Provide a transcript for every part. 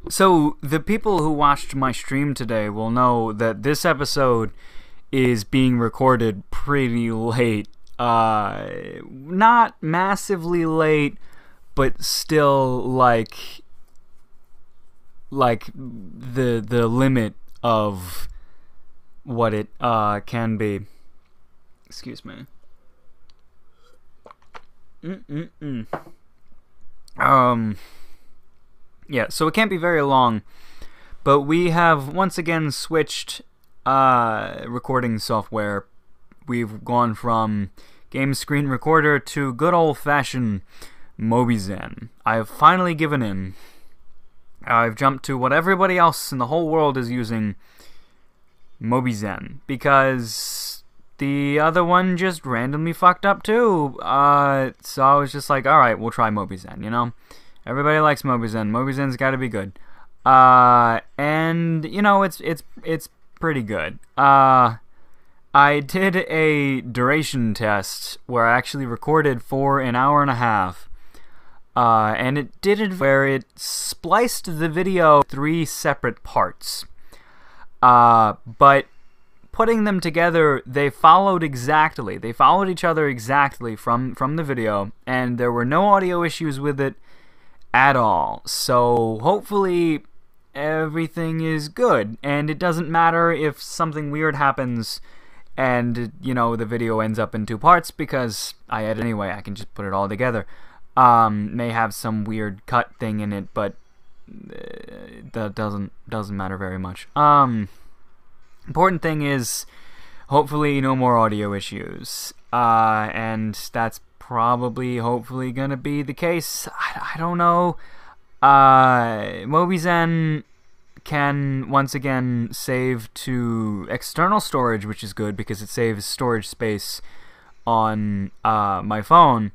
So, the people who watched my stream today will know that this episode is being recorded pretty late. Not massively late, but still like the limit of what it can be. Excuse me. Yeah, so it can't be very long, but we have once again switched recording software. We've gone from Game Screen Recorder to good old-fashioned Mobizen. I've finally given in. I've jumped to what everybody else in the whole world is using, Mobizen, because the other one just randomly fucked up too. So I was just like, alright, we'll try Mobizen, you know? Everybody likes Mobizen. Mobizen's gotta be good. And, you know, it's pretty good. I did a duration test where I actually recorded for an hour and a half. And it did it where it spliced the video 3 separate parts. But putting them together, they followed each other exactly from the video, and there were no audio issues with it at all. So hopefully everything is good, and it doesn't matter if something weird happens and, you know, the video ends up in 2 parts, because I edit anyway. I can just put it all together. May have some weird cut thing in it, but that doesn't matter very much. Important thing is hopefully no more audio issues, and that's probably hopefully gonna be the case. I don't know. Mobizen can once again save to external storage, which is good because it saves storage space on my phone.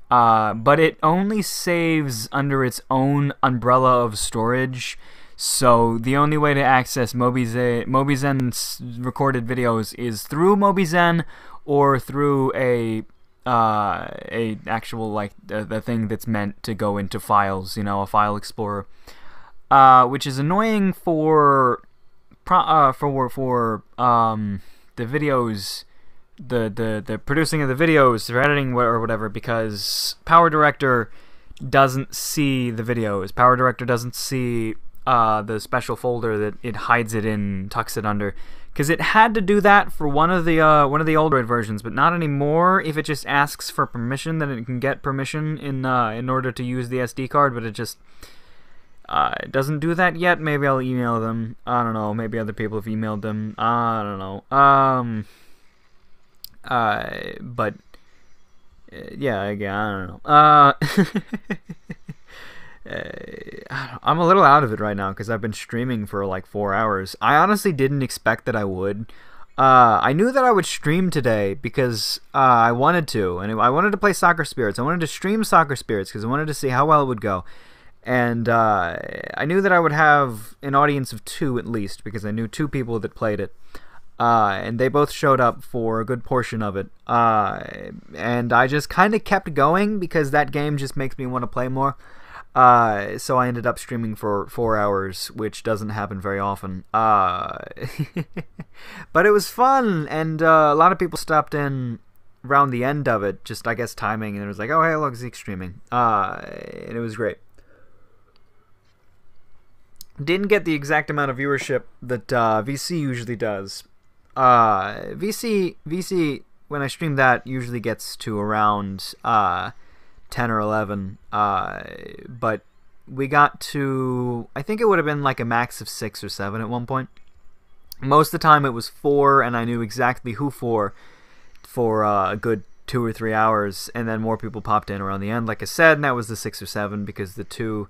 But it only saves under its own umbrella of storage. So the only way to access Mobizen's recorded videos is through Mobizen or through a actual, like, the thing that's meant to go into files, you know, a file explorer, which is annoying for the videos, the producing of the videos, or editing or whatever, because PowerDirector doesn't see the videos. PowerDirector doesn't see the special folder that it hides it in, tucks it under, because it had to do that for one of the older versions, but not anymore. If it just asks for permission, then it can get permission in order to use the SD card, but it just it doesn't do that yet. Maybe I'll email them. I don't know. Maybe other people have emailed them. I don't know. But yeah, again, I don't know. I'm a little out of it right now because I've been streaming for like 4 hours. I honestly didn't expect that I would. I knew that I would stream today because I wanted to, and I wanted to play Soccer Spirits. I wanted to stream Soccer Spirits because I wanted to see how well it would go. And I knew that I would have an audience of 2 at least, because I knew 2 people that played it. And they both showed up for a good portion of it. And I just kind of kept going because that game just makes me want to play more. So I ended up streaming for 4 hours, which doesn't happen very often. But it was fun, and a lot of people stopped in around the end of it, just, I guess, timing, and it was like, oh, hey, look, Zeke's streaming. And it was great. Didn't get the exact amount of viewership that VC usually does. VC, when I stream that, usually gets to around 10 or 11, but we got to, I think it would have been like a max of 6 or 7 at one point. Most of the time it was 4, and I knew exactly who for a good 2 or 3 hours, and then more people popped in around the end, like I said, and that was the 6 or 7, because the 2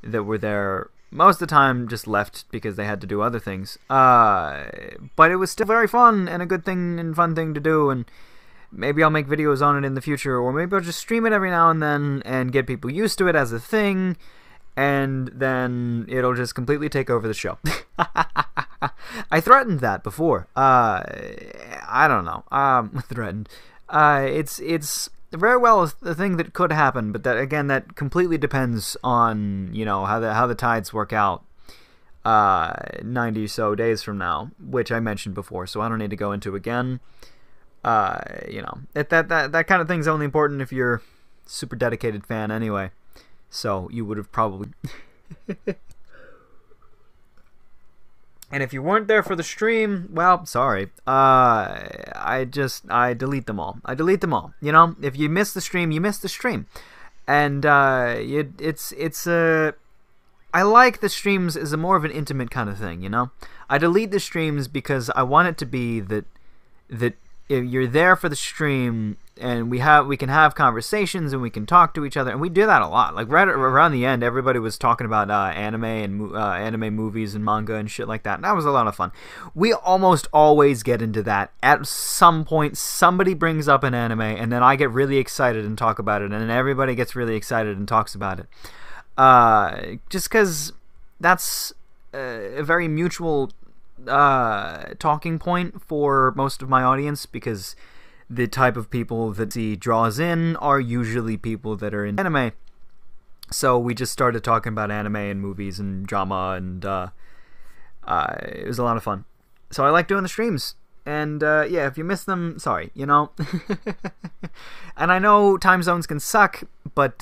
that were there most of the time just left because they had to do other things. But it was still very fun, and a good thing and fun thing to do, and maybe I'll make videos on it in the future, or maybe I'll just stream it every now and then and get people used to it as a thing, and then it'll just completely take over the show. I threatened that before. I don't know. Threatened. It's very well is the thing that could happen, but that again, that completely depends on, you know, how the tides work out 90 so days from now, which I mentioned before, so I don't need to go into again. You know, that kind of thing's only important if you're a super dedicated fan anyway. So you would have probably and if you weren't there for the stream, well, sorry. I delete them all. I delete them all. You know, if you miss the stream, you miss the stream. And it's I like the streams as a more of an intimate kind of thing, you know? I delete the streams because I want it to be that if you're there for the stream and we can have conversations and we can talk to each other, and we do that a lot. Like right around the end, everybody was talking about anime and anime movies and manga and shit like that, and that was a lot of fun. We almost always get into that. At some point, somebody brings up an anime, and then I get really excited and talk about it, and then everybody gets really excited and talks about it. Just because that's a very mutual talking point for most of my audience, because the type of people that he draws in are usually people that are in anime. So we just started talking about anime and movies and drama, and it was a lot of fun. So I like doing the streams. And yeah, if you miss them, sorry, you know. And I know time zones can suck, but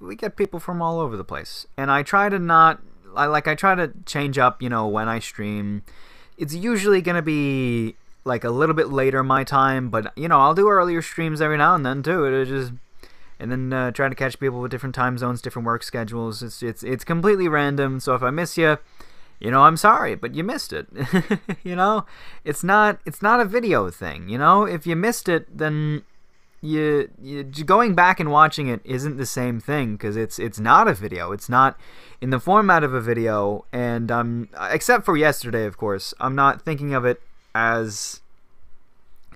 we get people from all over the place. And I try to I try to change up, you know, when I stream. It's usually going to be like a little bit later my time, but you know, I'll do earlier streams every now and then too. And then try to catch people with different time zones, different work schedules. It's completely random. So if I miss you, you know, I'm sorry, but you missed it. You know, it's not a video thing. You know, if you missed it, then you going back and watching it isn't the same thing, because it's not a video. It's not in the format of a video, and except for yesterday, of course, I'm not thinking of it as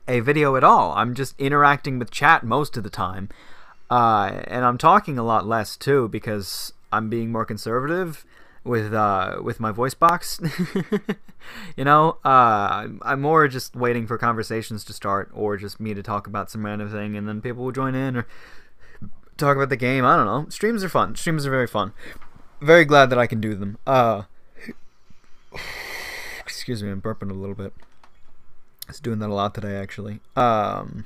a video at all. I'm just interacting with chat most of the time, and I'm talking a lot less too, because I'm being more conservative with my voice box. You know, I'm more just waiting for conversations to start, or just me to talk about some random thing, and then people will join in or talk about the game. I don't know. Streams are fun. Streams are very fun. Very glad that I can do them. Excuse me, I'm burping a little bit. I was doing that a lot today, actually. But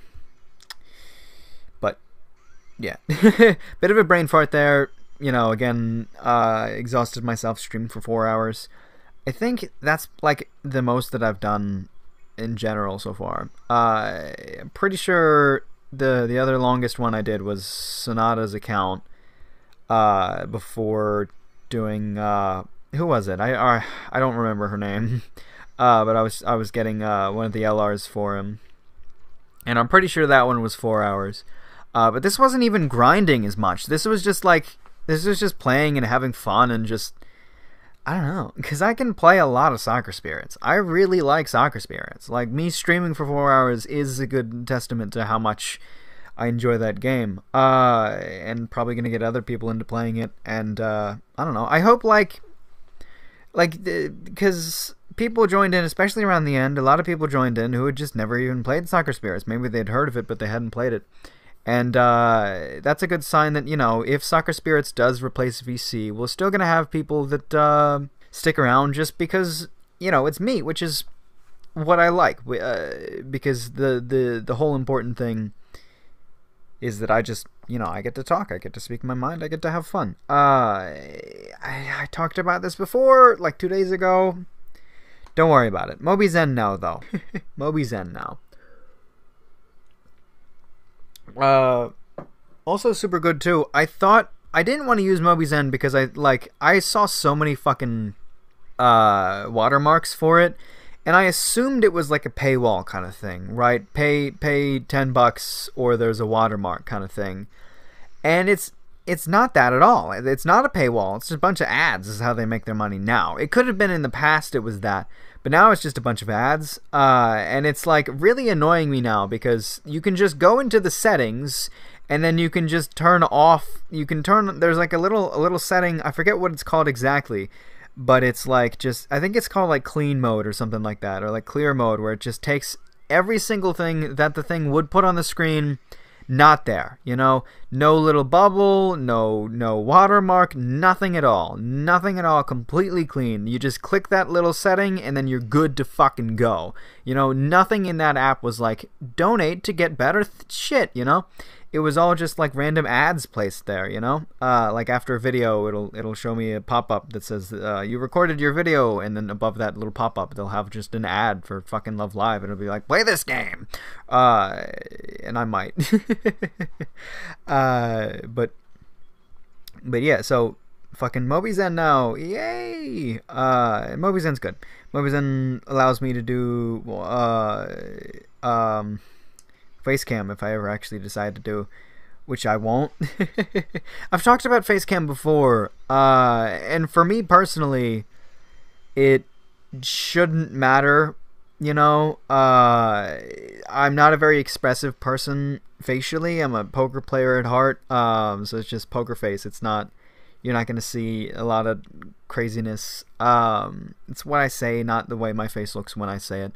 yeah, bit of a brain fart there. You know, again, exhausted myself streaming for 4 hours. I think that's like the most that I've done in general so far. I'm pretty sure the other longest one I did was Sonata's account. Before doing who was it? I don't remember her name. But I was getting one of the LRs for him, and I'm pretty sure that one was 4 hours. But this wasn't even grinding as much. This was just playing and having fun, and just, I don't know, because I can play a lot of Soccer Spirits. I really like Soccer Spirits. Like, me streaming for 4 hours is a good testament to how much I enjoy that game. And probably gonna get other people into playing it, and I don't know. I hope because people joined in, especially around the end. A lot of people joined in who had just never even played Soccer Spirits. Maybe they'd heard of it, but they hadn't played it. And that's a good sign that, you know, if Soccer Spirits does replace VC, we're still going to have people that stick around just because, you know, it's me, which is what I like. Because the whole important thing is that I just, you know, I get to talk, I get to speak my mind, I get to have fun. I talked about this before, like 2 days ago. Don't worry about it. Moby Zen now, though. Moby Zen now. Also super good too. I thought I didn't want to use Moby Zen because I saw so many fucking watermarks for it, and I assumed it was like a paywall kind of thing, right? Pay $10 or there's a watermark kind of thing. And it's not that at all. It's not a paywall. It's just a bunch of ads is how they make their money now. It could have been in the past it was that, but now it's just a bunch of ads. And it's like really annoying me now because you can just go into the settings and then you can just turn off, there's like a little setting, I forget what it's called exactly, but it's like just, I think it's called like clean mode or something like that, or like clear mode, where it just takes every single thing that the thing would put on the screen, not there, you know? No little bubble, no watermark, nothing at all. Nothing at all, completely clean. You just click that little setting and then you're good to fucking go. You know, nothing in that app was like, donate to get better shit, you know? It was all just like random ads placed there, you know? Like after a video, it'll show me a pop-up that says, you recorded your video, and then above that little pop-up, they'll have just an ad for fucking Love Live, and it'll be like, play this game! And I might. But yeah, so fucking Mobizen now, yay! Mobizen's good. Mobizen allows me to do, Facecam if I ever actually decide to do, which I won't. I've talked about Facecam before, and for me personally, it shouldn't matter, you know. I'm not a very expressive person facially. I'm a poker player at heart, so it's just poker face. It's not, you're not going to see a lot of craziness. It's what I say, not the way my face looks when I say it.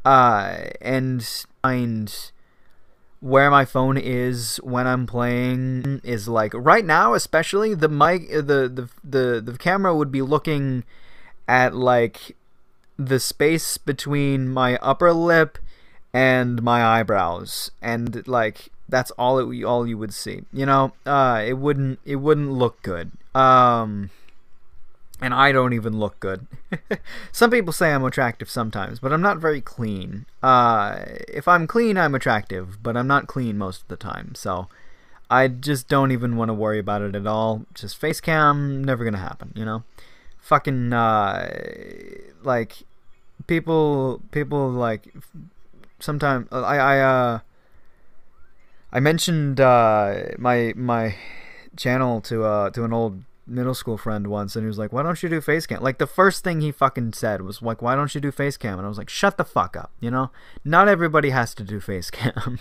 And find where my phone is when I'm playing is like right now, especially the mic, the camera would be looking at like the space between my upper lip and my eyebrows, and like that's all you would see, you know. It wouldn't look good. And I don't even look good. Some people say I'm attractive sometimes, but I'm not very clean. If I'm clean, I'm attractive, but I'm not clean most of the time. So I just don't even want to worry about it at all. Just face cam, never gonna happen, you know? Fucking, like, people like, sometimes, I mentioned, my channel to an old middle school friend once, and he was like, why don't you do face cam? Like, the first thing he fucking said was like, why don't you do face cam? And I was like, shut the fuck up, you know? Not everybody has to do face cam.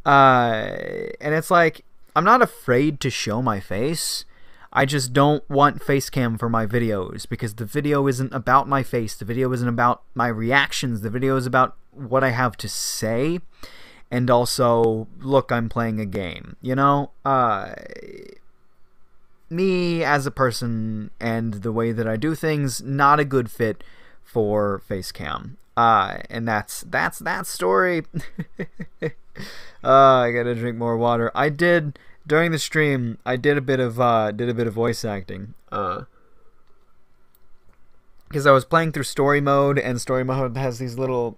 And it's like, I'm not afraid to show my face. I just don't want face cam for my videos, because the video isn't about my face. The video isn't about my reactions. The video is about what I have to say. And also, look, I'm playing a game, you know? Me as a person and the way that I do things, not a good fit for Facecam. And that's that story. I gotta drink more water. I did during the stream. I did a bit of voice acting. Because I was playing through story mode, and story mode has these little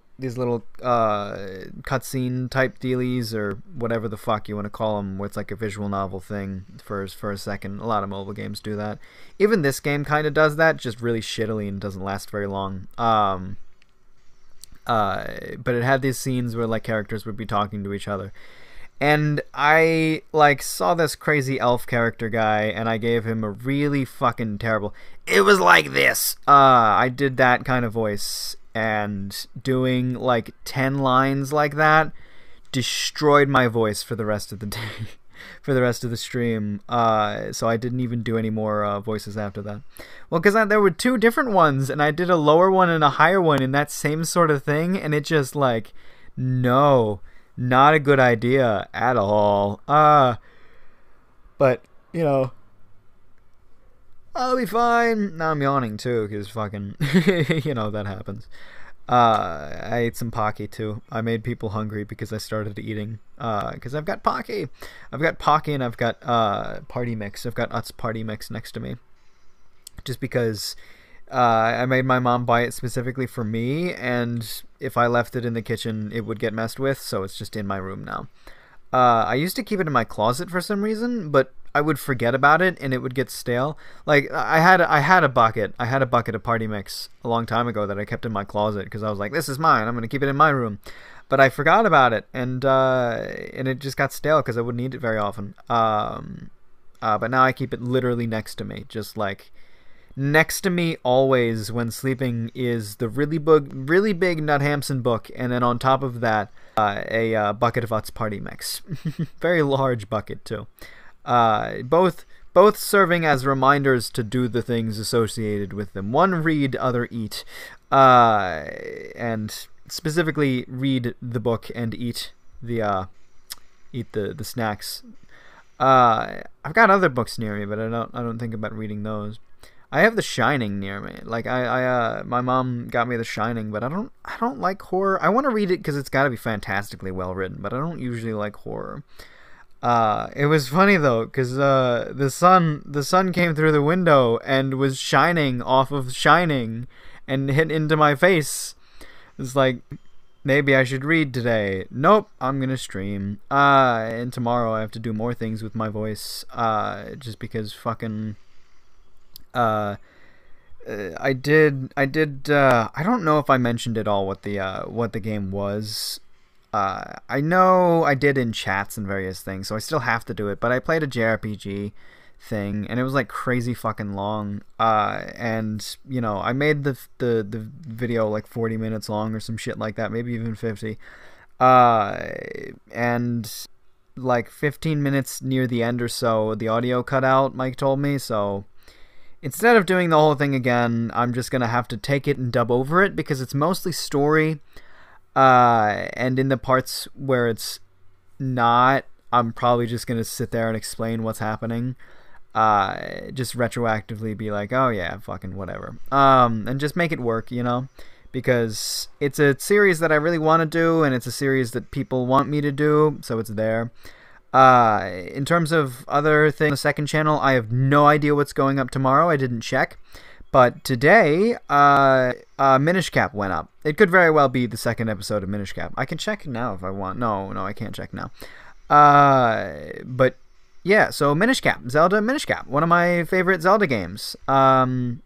cutscene type dealies, or whatever the fuck you want to call them, where it's like a visual novel thing for a second. A lot of mobile games do that. Even this game kind of does that, just really shittily, and doesn't last very long. But it had these scenes where like characters would be talking to each other. And I like saw this crazy elf character guy, and I gave him a really fucking terrible, it was like this. I did that kind of voice, and doing like 10 lines like that destroyed my voice for the rest of the day, for the rest of the stream. So I didn't even do any more voices after that. Well, because there were two different ones, and I did a lower one and a higher one in that same sort of thing, and it just like, no. Not a good idea at all. But, you know, I'll be fine. Now I'm yawning too, because fucking, you know, that happens. I ate some Pocky too. I made people hungry because I started eating. Because I've got Pocky. I've got Pocky, and I've got Party Mix. I've got Utz Party Mix next to me. Just because I made my mom buy it specifically for me, and if I left it in the kitchen, it would get messed with, so it's just in my room now. I used to keep it in my closet for some reason, but I would forget about it, and it would get stale. Like, I had a bucket of Party Mix a long time ago that I kept in my closet, because I was like, this is mine, I'm going to keep it in my room. But I forgot about it, and it just got stale, because I wouldn't eat it very often. But now I keep it literally next to me, just like, next to me always when sleeping is the really big Nut Hampson book, and then on top of that, a bucket of Utz Party Mix. Very large bucket too. Both serving as reminders to do the things associated with them. One, read, other, eat. And specifically read the book and eat the eat the snacks. I've got other books near me, but I don't think about reading those. I have The Shining near me. Like my mom got me The Shining, but I don't like horror. I want to read it because it's got to be fantastically well written, but I don't usually like horror. It was funny though, because the sun came through the window and was shining off of Shining, and hit into my face. It's like, maybe I should read today. Nope, I'm gonna stream. And tomorrow I have to do more things with my voice. Just because fucking. I did. I don't know if I mentioned at all what the game was. I know I did in chats and various things, so I still have to do it. But I played a JRPG thing, and it was like crazy fucking long. And you know, I made the video like 40 minutes long or some shit like that, maybe even 50. And like 15 minutes near the end or so, the audio cut out. Mike told me so. Instead of doing the whole thing again, I'm just going to have to take it and dub over it because it's mostly story. And in the parts where it's not, I'm probably just going to sit there and explain what's happening. Just retroactively be like, oh yeah, fucking whatever. And just make it work, you know? Because it's a series that I really want to do, and it's a series that people want me to do, so it's there. In terms of other things on the second channel, I have no idea what's going up tomorrow. I didn't check. But today, Minish Cap went up. It could very well be the second episode of Minish Cap. I can check now if I want. No, I can't check now. But yeah, so Minish Cap, Zelda Minish Cap, one of my favorite Zelda games. And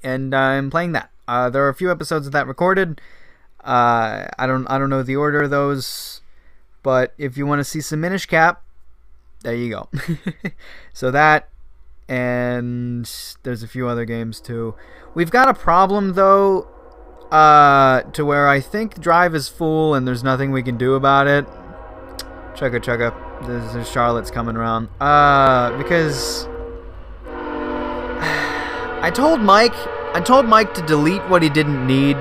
I'm playing that. There are a few episodes of that recorded. I don't know the order of those. But if you want to see some Minish Cap, there you go. So that, and there's a few other games too. We've got a problem though, to where I think Drive is full and there's nothing we can do about it. Chugga chugga. There's Charlotte's coming around. Because I told Mike to delete what he didn't need,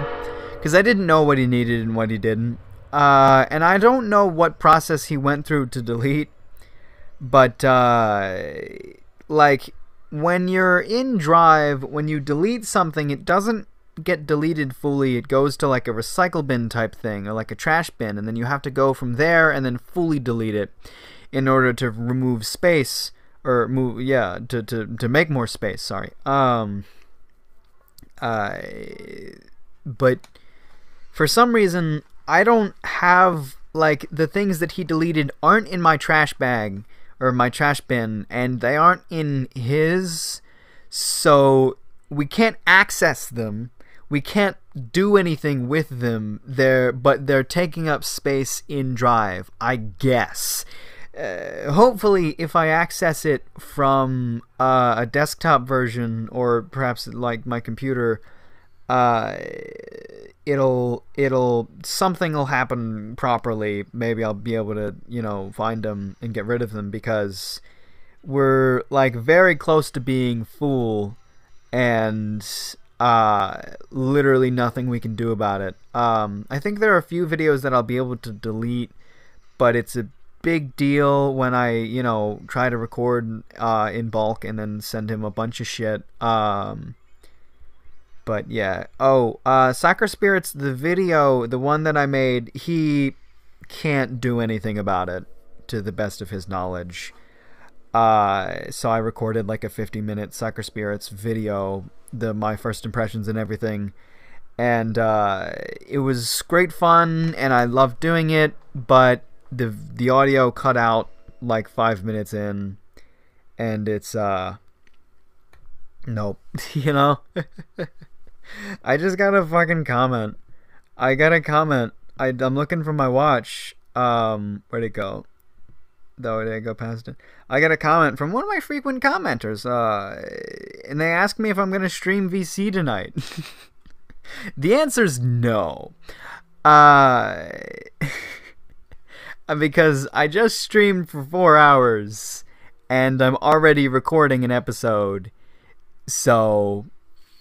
because I didn't know what he needed and what he didn't. And I don't know what process he went through to delete, but like when you're in Drive, when you delete something, it doesn't get deleted fully. It goes to like a recycle bin type thing, or like a trash bin, and then you have to go from there and then fully delete it in order to remove space, or move, yeah, to make more space, sorry. But for some reason, I don't have, like, the things that he deleted aren't in my trash bag or my trash bin, and they aren't in his, so we can't access them. We can't do anything with them. But they're taking up space in Drive, I guess. Hopefully, if I access it from a desktop version, or perhaps like my computer, something will happen properly. Maybe I'll be able to, you know, find them and get rid of them, because we're like very close to being full, and literally nothing we can do about it. I think there are a few videos that I'll be able to delete, but it's a big deal when I, you know, try to record in bulk and then send him a bunch of shit. But yeah. Oh, Soccer Spirits, the video, the one that I made, he can't do anything about it, to the best of his knowledge. So I recorded like a 50-minute Soccer Spirits video, my first impressions and everything. And it was great fun, and I loved doing it, but the audio cut out like 5 minutes in, and it's nope. You know? I just got a fucking comment. I got a comment. I'm looking for my watch. Where'd it go? Though, did I go past it? I got a comment from one of my frequent commenters. And they asked me if I'm gonna stream VC tonight. The answer's no. Because I just streamed for 4 hours, and I'm already recording an episode. So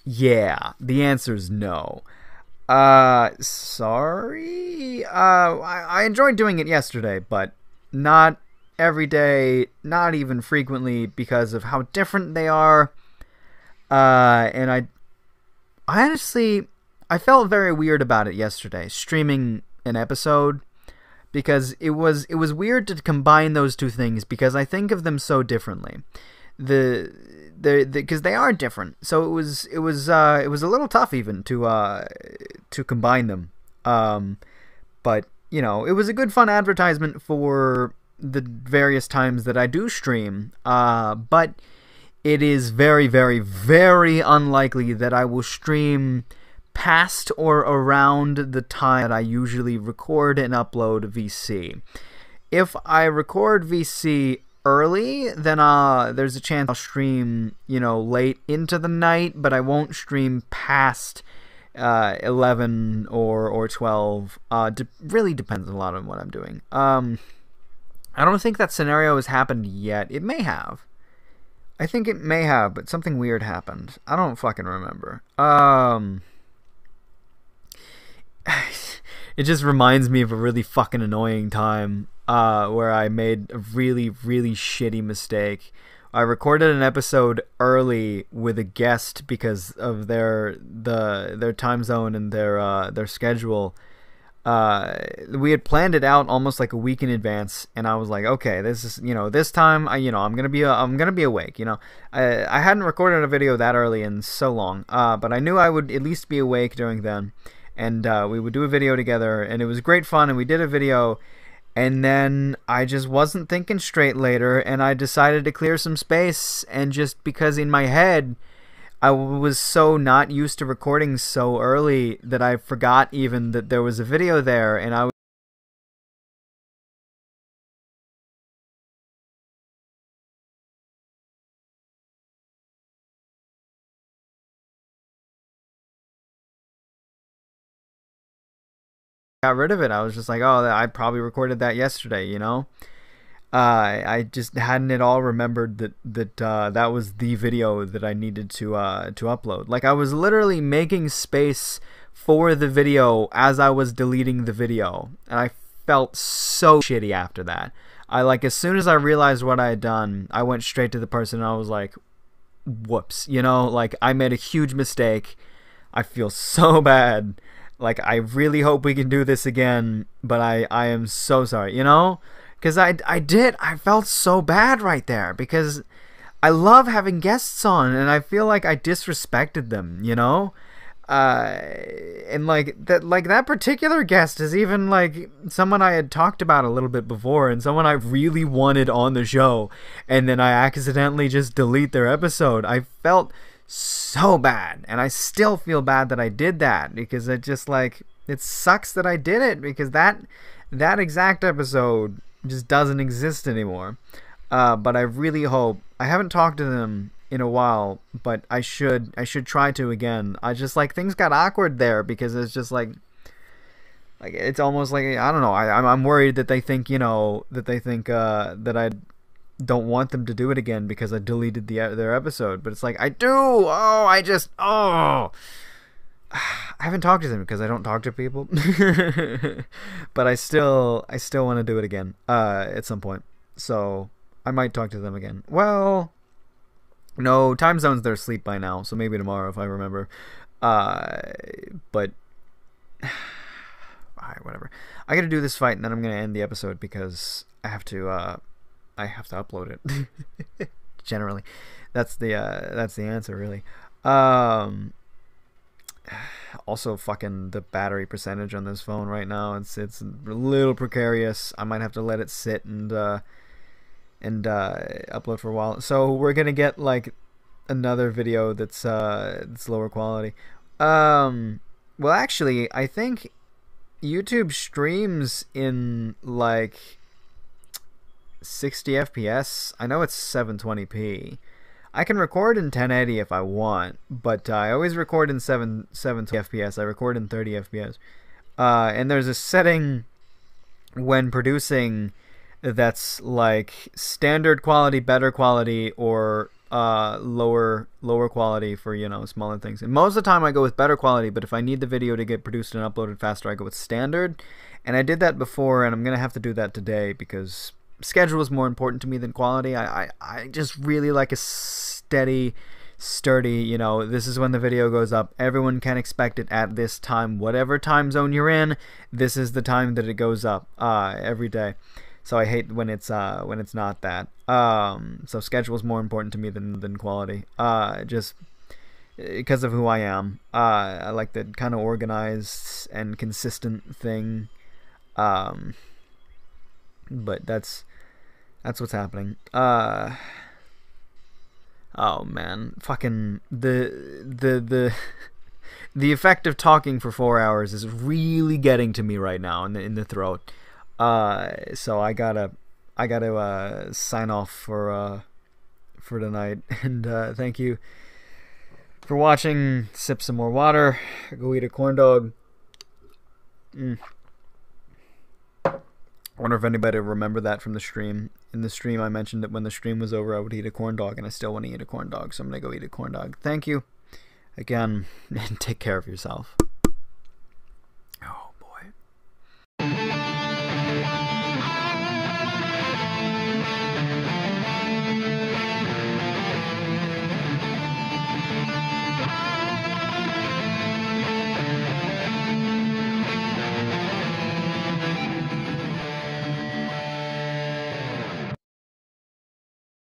yeah, the answer's no. Sorry. I enjoyed doing it yesterday, but not every day, not even frequently, because of how different they are. And I honestly, I felt very weird about it yesterday, streaming an episode, because it was weird to combine those two things, because I think of them so differently. Because they are different, so it was a little tough even to combine them. But you know, it was a good fun advertisement for the various times that I do stream. But it is very, very, very unlikely that I will stream past or around the time that I usually record and upload VC. If I record VC early, then there's a chance I'll stream, you know, late into the night, but I won't stream past 11 or 12. Really depends a lot on what I'm doing. I don't think that scenario has happened yet. It may have. I think it may have, but something weird happened. I don't fucking remember. It just reminds me of a really fucking annoying time where I made a really, really shitty mistake. I recorded an episode early with a guest because of their time zone and their schedule. We had planned it out almost like a week in advance, and I was like, okay, this is, you know, this time I'm gonna be awake. You know, I hadn't recorded a video that early in so long, but I knew I would at least be awake during then, and we would do a video together, and it was great fun, and we did a video. And then I just wasn't thinking straight later, and I decided to clear some space, and just because in my head I was so not used to recording so early that I forgot even that there was a video there, and I got rid of it. I was just like, oh, I probably recorded that yesterday, you know? I just hadn't at all remembered that was the video that I needed to upload. Like, I was literally making space for the video as I was deleting the video, and I felt so shitty after that. As soon as I realized what I had done, I went straight to the person and I was like, whoops, you know, like, I made a huge mistake. I feel so bad. Like, I really hope we can do this again, but I am so sorry, you know? Because I felt so bad right there, because I love having guests on, and I feel like I disrespected them, you know? And that particular guest is even like someone I had talked about a little bit before, and someone I really wanted on the show, and then I accidentally just delete their episode. I felt so bad, and I still feel bad that I did that, because it just, like, it sucks that I did it, because that exact episode just doesn't exist anymore. But I really hope, I haven't talked to them in a while, but I should try to again. I just, like, things got awkward there, because it's just like it's almost like, I don't know, I'm worried that they think, you know, that that I don't want them to do it again because I deleted their episode. But it's like, I do. I haven't talked to them because I don't talk to people. But I still want to do it again at some point. So I might talk to them again. Well, no, time zones, they're asleep by now, so maybe tomorrow if I remember. But alright, whatever. I gotta do this fight, and then I'm gonna end the episode because I have to upload it. Generally, that's the answer, really. Also, fucking the battery percentage on this phone right now, it's a little precarious. I might have to let it sit and upload for a while. So we're gonna get, like, another video that's lower quality. Well, actually, I think YouTube streams in, like, 60 FPS. I know it's 720p. I can record in 1080 if I want, but I always record in 720 FPS. I record in 30 FPS. And there's a setting when producing that's like standard quality, better quality, or lower quality for, you know, smaller things. And most of the time I go with better quality, but if I need the video to get produced and uploaded faster, I go with standard. And I did that before, and I'm gonna have to do that today because schedule is more important to me than quality. I just really like a steady, sturdy, you know, this is when the video goes up. Everyone can expect it at this time. Whatever time zone you're in, this is the time that it goes up every day. So I hate when it's not that. So schedule is more important to me than quality. Just because of who I am. I like the kind of organized and consistent thing. But that's what's happening. Oh man, fucking the effect of talking for 4 hours is really getting to me right now in the throat. So I gotta sign off for tonight, and thank you for watching. Sip some more water. Go eat a corn dog. I wonder if anybody will remember that from the stream. In the stream, I mentioned that when the stream was over, I would eat a corn dog, and I still want to eat a corn dog, so I'm going to go eat a corn dog. Thank you again, and take care of yourself.